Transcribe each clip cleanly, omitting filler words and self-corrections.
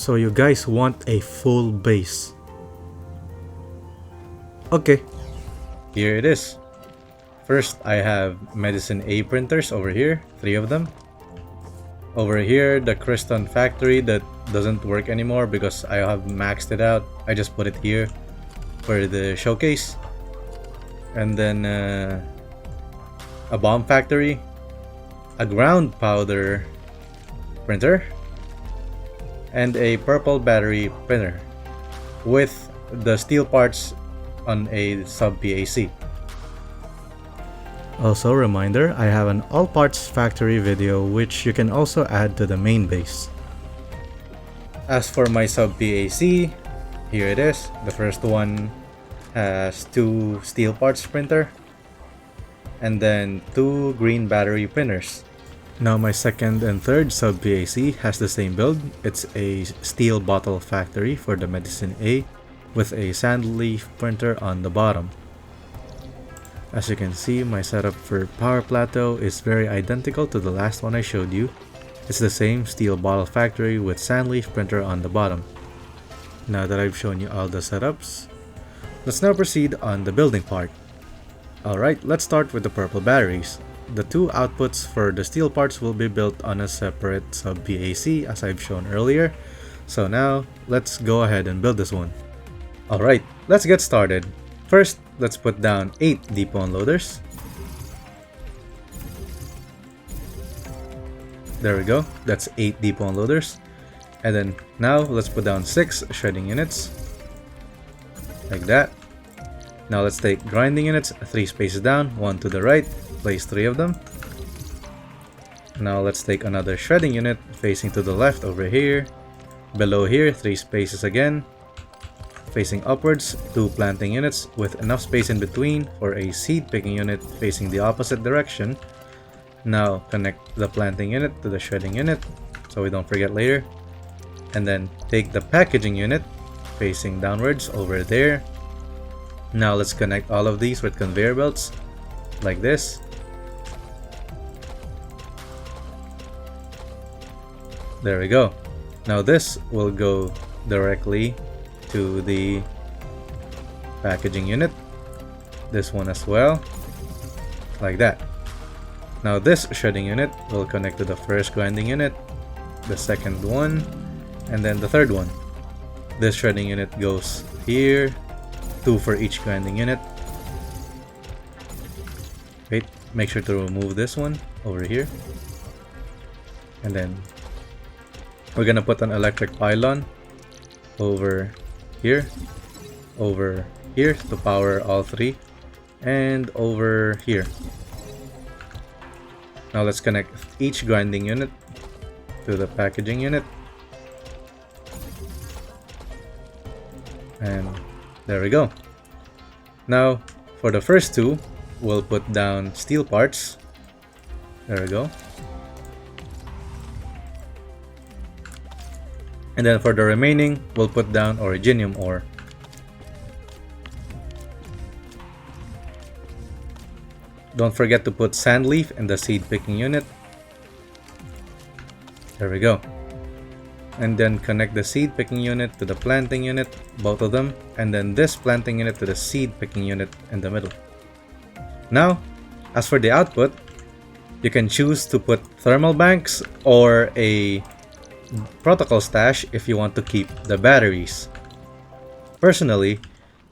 So you guys want a full base. Okay, here it is. First, I have Medicine A printers over here, 3 of them. Over here, the Cryston factory that doesn't work anymore because I have maxed it out. I just put it here for the showcase. And then a bomb factory, a ground powder printer, and a purple battery printer with the steel parts on a sub PAC. Also, reminder, I have an all parts factory video which you can also add to the main base. As for my sub PAC, here it is. The first one has 2 steel parts printer and then 2 green battery printers. Now my second and third sub PAC has the same build. It's a steel bottle factory for the Medicine A with a sandleaf printer on the bottom. As you can see, my setup for power plateau is very identical to the last one I showed you. It's the same steel bottle factory with sandleaf printer on the bottom. Now that I've shown you all the setups, let's now proceed on the building part. Alright, let's start with the purple batteries. The 2 outputs for the steel parts will be built on a separate sub PAC as I've shown earlier. So now, let's go ahead and build this one. Alright, let's get started. First, let's put down 8 depot unloaders. There we go, that's 8 depot unloaders. And then now let's put down 6 shredding units. Like that. Now let's take grinding units 3 spaces down, 1 to the right, place 3 of them. Now let's take another shredding unit facing to the left over here. Below here, 3 spaces again. Facing upwards, 2 planting units with enough space in between for a seed picking unit facing the opposite direction. Now connect the planting unit to the shredding unit so we don't forget later. And then take the packaging unit facing downwards over there. Now let's connect all of these with conveyor belts like this. There we go. Now this will go directly to the packaging unit, this one as well, like that. Now this shredding unit will connect to the first grinding unit, the second one, and then the third one. This shredding unit goes here, 2 for each grinding unit. Wait, make sure to remove this one over here. And then we're gonna put an electric pylon over here to power all 3, and over here. Now let's connect each grinding unit to the packaging unit, and there we go. Now for the first 2, we'll put down steel parts. There we go. And then for the remaining, we'll put down originium ore. Don't forget to put sandleaf in the seed picking unit. There we go. And then connect the seed picking unit to the planting unit, both of them, and then this planting unit to the seed picking unit in the middle. Now, as for the output, you can choose to put thermal banks or a protocol stash if you want to keep the batteries. Personally,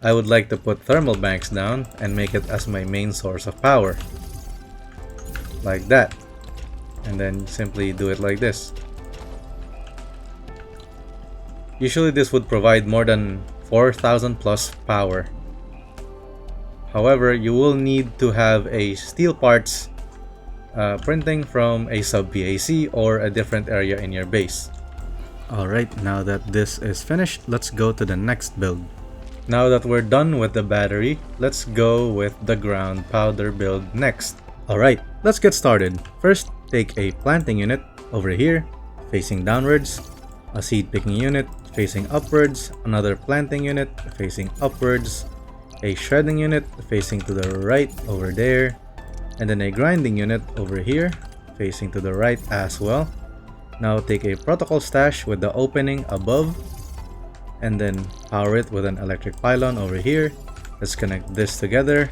I would like to put thermal banks down and make it as my main source of power. Like that. And then simply do it like this. Usually this would provide more than 4,000 plus power. However, you will need to have a steel parts printing from a sub PAC or a different area in your base. Alright, now that this is finished, let's go to the next build. Now that we're done with the battery, let's go with the ground powder build next. Alright, let's get started. First, take a planting unit over here, facing downwards, a seed picking unit facing upwards, another planting unit facing upwards, a shredding unit facing to the right over there, and then a grinding unit over here facing to the right as well. Now take a protocol stash with the opening above and then power it with an electric pylon over here. Let's connect this together.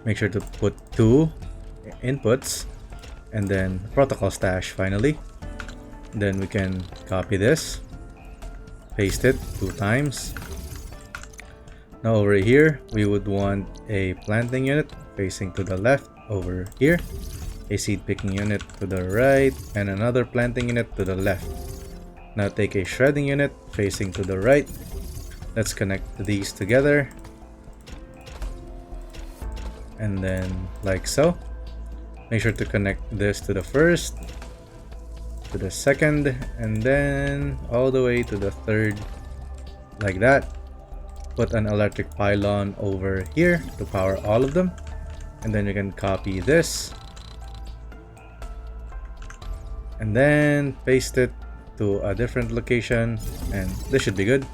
Make sure to put 2 inputs and then protocol stash finally. Then we can copy this, paste it 2 times. Now over here we would want a planting unit facing to the left over here, a seed picking unit to the right, and another planting unit to the left. Now take a shredding unit facing to the right. Let's connect these together. And then like so. Make sure to connect this to the first, to the second, and then all the way to the third, like that. Put an electric pylon over here to power all of them, and then you can copy this and then paste it to a different location, and this should be good.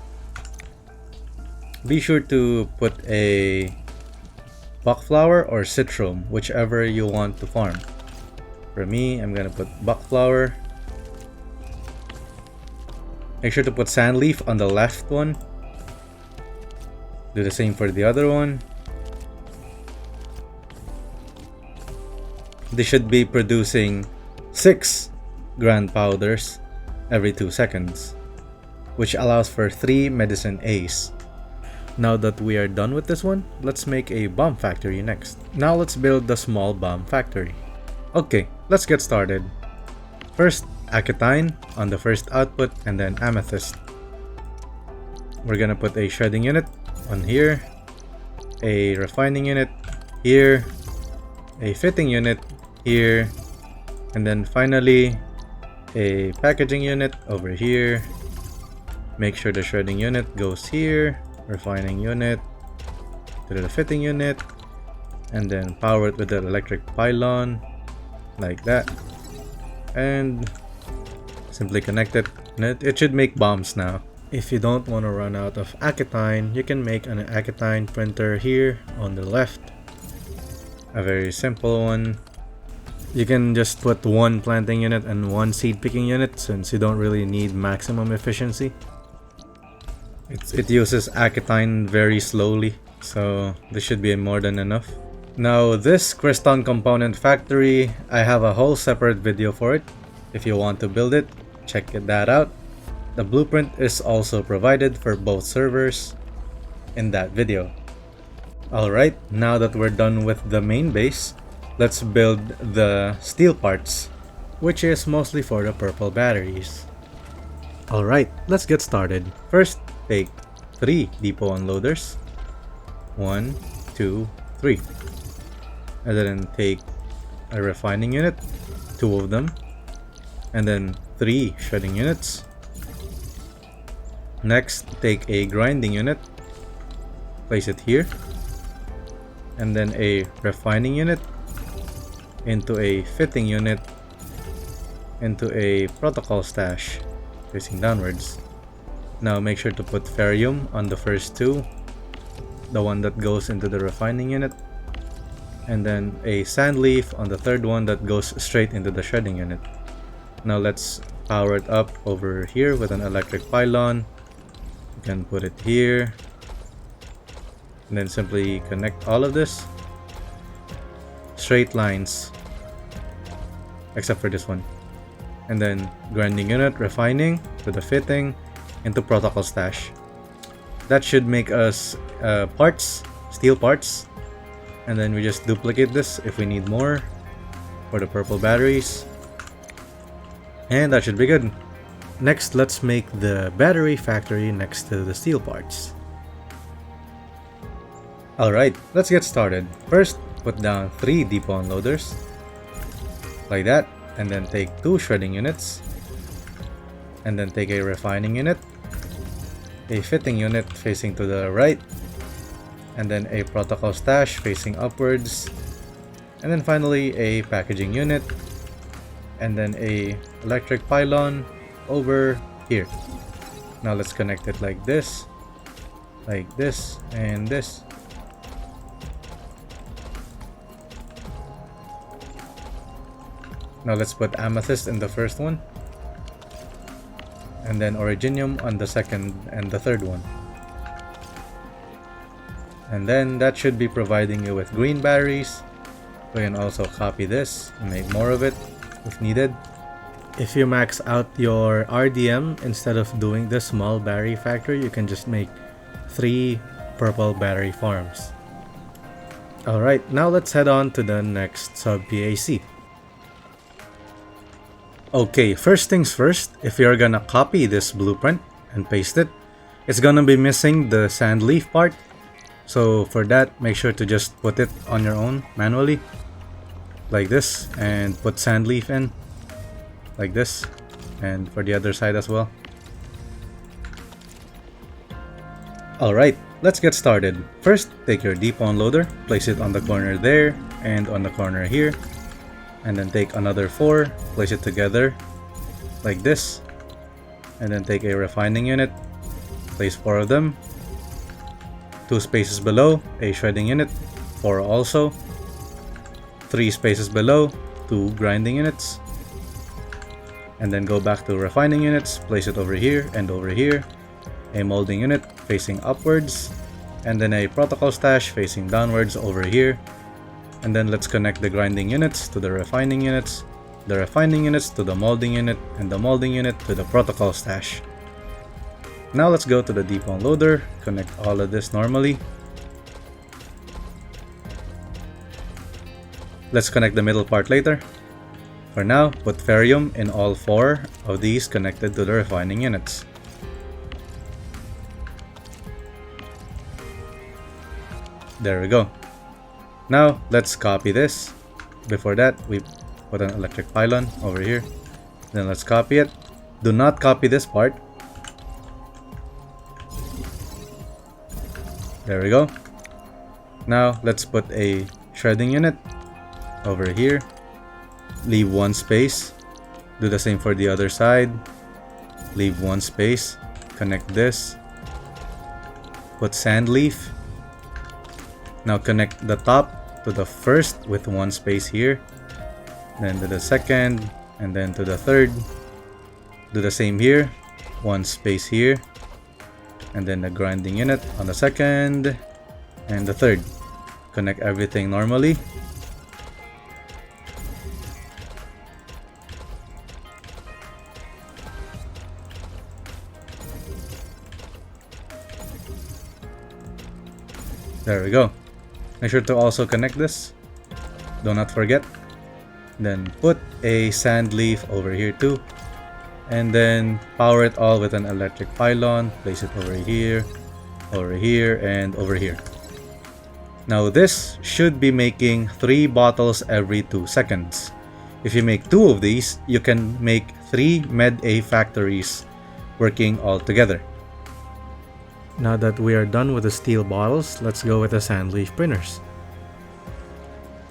Be sure to put a buckflower or citron, whichever you want to farm. For me, I'm gonna put buckflower. Make sure to put sandleaf on the left one. Do the same for the other one. They should be producing 6 grand powders every 2 seconds, which allows for 3 medicine A's. Now that we are done with this one, let's make a bomb factory next. Now let's build the small bomb factory. Okay, let's get started. First, acetine on the first output and then amethyst. We're gonna put a shredding unit on here, a refining unit here, a fitting unit here, and then finally a packaging unit over here. Make sure the shredding unit goes here, refining unit to the fitting unit, and then power it with the electric pylon like that, and simply connect it, and it should make bombs now. If you don't want to run out of acetine, you can make an acetine printer here on the left, a very simple one. You can just put 1 planting unit and 1 seed picking unit, since you don't really need maximum efficiency. It uses acetine very slowly, so this should be more than enough. Now this Cryston component factory, I have a whole separate video for it. If you want to build it, check that out. The blueprint is also provided for both servers in that video. Alright, now that we're done with the main base, let's build the steel parts, which is mostly for the purple batteries. Alright, let's get started. First, take 3 depot unloaders. 1, 2, 3. And then take a refining unit, 2 of them. And then 3 shredding units. Next, take a grinding unit, place it here, and then a refining unit, into a fitting unit, into a protocol stash, facing downwards. Now make sure to put ferrium on the first 2, the one that goes into the refining unit, and then a sandleaf on the third one that goes straight into the shredding unit. Now let's power it up over here with an electric pylon. You can put it here, and then simply connect all of this. Straight lines, except for this one. And then grinding unit, refining with the fitting into protocol stash. That should make us parts, steel parts. And then we just duplicate this if we need more for the purple batteries. And that should be good. Next, let's make the battery factory next to the steel parts. Alright, let's get started. First, put down 3 depot unloaders, like that, and then take 2 shredding units, and then take a refining unit, a fitting unit facing to the right, and then a protocol stash facing upwards, and then finally a packaging unit, and then a electric pylon over here. Now let's connect it like this, and this. Now let's put amethyst in the first one, and then originium on the second and the third one. And then that should be providing you with green batteries. We can also copy this and make more of it if needed. If you max out your RDM, instead of doing the small battery factory, you can just make 3 purple battery farms. Alright, now let's head on to the next sub-PAC. Okay, first things first, if you're gonna copy this blueprint and paste it, it's gonna be missing the sandleaf part. So for that, make sure to just put it on your own manually, like this, and put sandleaf in, like this, and for the other side as well. Alright, let's get started. First, take your depot unloader, place it on the corner there, and on the corner here. And then take another 4, place it together, like this. And then take a refining unit, place 4 of them. 2 spaces below, a shredding unit, 4 also. 3 spaces below, 2 grinding units. And then go back to refining units, place it over here and over here. A molding unit facing upwards, and then a protocol stash facing downwards over here. And then let's connect the grinding units to the refining units, the refining units to the molding unit, and the molding unit to the protocol stash. Now let's go to the depot unloader, connect all of this normally. Let's connect the middle part later. For now, put ferrium in all 4 of these connected to the refining units. There we go. Now let's copy this. Before that, we put an electric pylon over here. Then let's copy it. Do not copy this part. There we go. Now let's put a shredding unit over here. Leave 1 space. Do the same for the other side. Leave 1 space. Connect this. Put sandleaf. Now connect the top to the first with 1 space here. Then to the second, and then to the third. Do the same here. 1 space here. And then the grinding unit on the second and the third. Connect everything normally. There we go. Make sure to also connect this. Do not forget. Then put a sandleaf over here too. And then power it all with an electric pylon. Place it over here, and over here. Now this should be making 3 bottles every 2 seconds. If you make 2 of these, you can make 3 Med-A factories working all together. Now that we are done with the steel bottles, let's go with the sandleaf printers.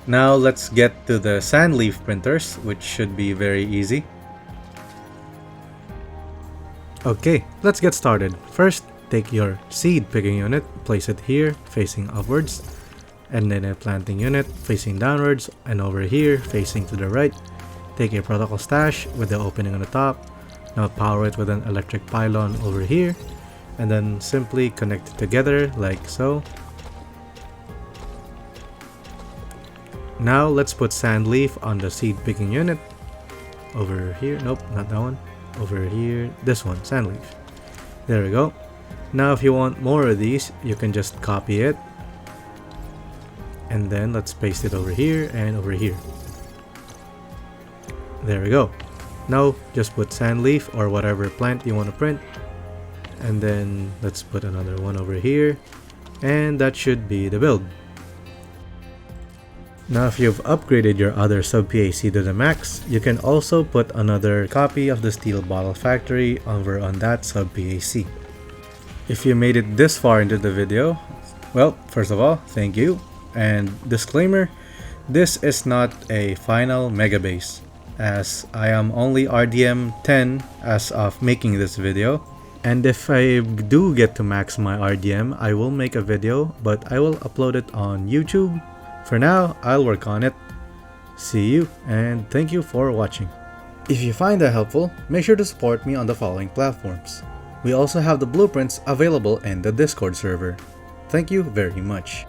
Now let's get to the sandleaf printers, which should be very easy. Okay, let's get started. First, take your seed picking unit, place it here facing upwards, and then a planting unit facing downwards, and over here facing to the right. Take a protocol stash with the opening on the top. Now power it with an electric pylon over here, and then simply connect it together like so. Now let's put sandleaf on the seed picking unit over here. Nope, not that one. Over here, this one, sandleaf. There we go. Now if you want more of these, you can just copy it, and then let's paste it over here and over here. There we go. Now just put sandleaf or whatever plant you want to print, and then let's put another one over here, and that should be the build. Now if you've upgraded your other sub-PAC to the max, you can also put another copy of the steel bottle factory over on that sub-PAC. If you made it this far into the video, well, first of all, thank you. And disclaimer, this is not a final mega base, as I am only RDM 10 as of making this video. And if I do get to max my RDM, I will make a video, but I will upload it on YouTube. For now, I'll work on it. See you, and thank you for watching. If you find that helpful, make sure to support me on the following platforms. We also have the blueprints available in the Discord server. Thank you very much.